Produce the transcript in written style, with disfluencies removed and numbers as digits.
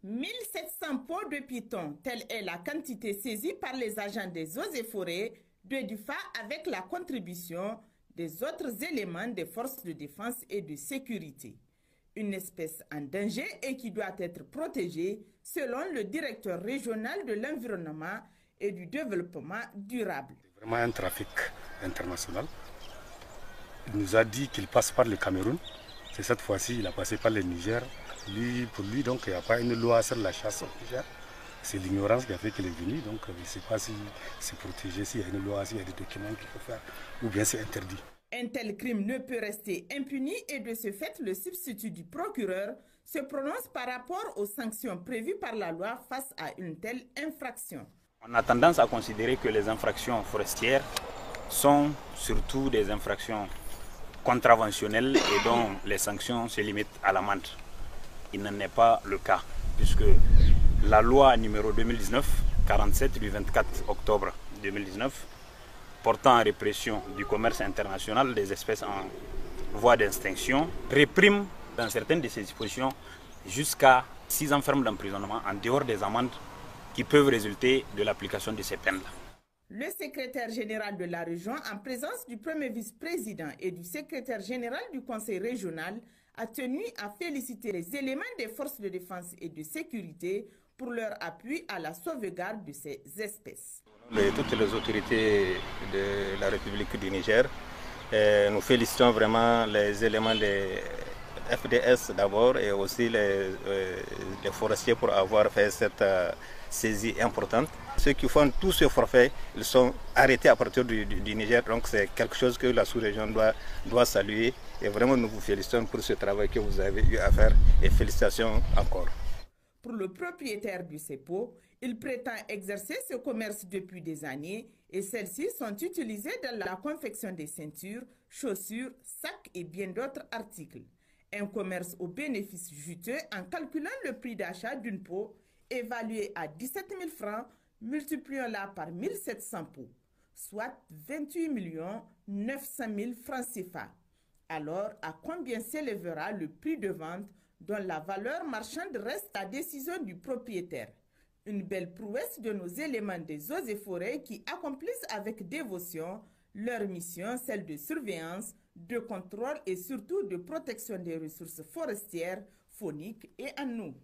1700 pots de python, telle est la quantité saisie par les agents des eaux et forêts de Dufa avec la contribution des autres éléments des forces de défense et de sécurité. Une espèce en danger et qui doit être protégée selon le directeur régional de l'environnement et du développement durable. C'est vraiment un trafic international. Il nous a dit qu'il passe par le Cameroun. C'est cette fois-ci, il a passé par le Niger. Pour lui, donc, il n'y a pas une loi sur la chasse au Niger. C'est l'ignorance qui a fait qu'il est venu. Donc, je ne sais pas si c'est protégé, s'il y a une loi, s'il y a des documents qu'il faut faire, ou bien c'est interdit. Un tel crime ne peut rester impuni et de ce fait, le substitut du procureur se prononce par rapport aux sanctions prévues par la loi face à une telle infraction. On a tendance à considérer que les infractions forestières sont surtout des infractions contraventionnelles et dont les sanctions se limitent à l'amende. Il n'en est pas le cas, puisque la loi numéro 2019-47 du 24 octobre 2019 portant répression du commerce international des espèces en voie d'extinction réprime dans certaines de ses dispositions jusqu'à 6 ans ferme d'emprisonnement en dehors des amendes qui peuvent résulter de l'application de ces peines-là. Le secrétaire général de la région, en présence du premier vice-président et du secrétaire général du conseil régional, a tenu à féliciter les éléments des forces de défense et de sécurité pour leur appui à la sauvegarde de ces espèces. Toutes les autorités de la République du Niger, nous félicitons vraiment les éléments des FDS d'abord et aussi les forestiers pour avoir fait cette saisie importante. Ceux qui font tous ce forfait, ils sont arrêtés à partir du Niger, donc c'est quelque chose que la sous-région doit saluer et vraiment nous vous félicitons pour ce travail que vous avez eu à faire et félicitations encore. Pour le propriétaire du CEPO, il prétend exercer ce commerce depuis des années et celles-ci sont utilisées dans la confection des ceintures, chaussures, sacs et bien d'autres articles. Un commerce au bénéfice juteux en calculant le prix d'achat d'une peau évalué à 17 000 francs, multiplions-la par 1700 pots, soit 28 900 000 francs CFA. Alors, à combien s'élèvera le prix de vente dont la valeur marchande reste la décision du propriétaire? Une belle prouesse de nos éléments des eaux et forêts qui accomplissent avec dévotion leur mission, celle de surveillance, de contrôle et surtout de protection des ressources forestières, fauniques et en eau.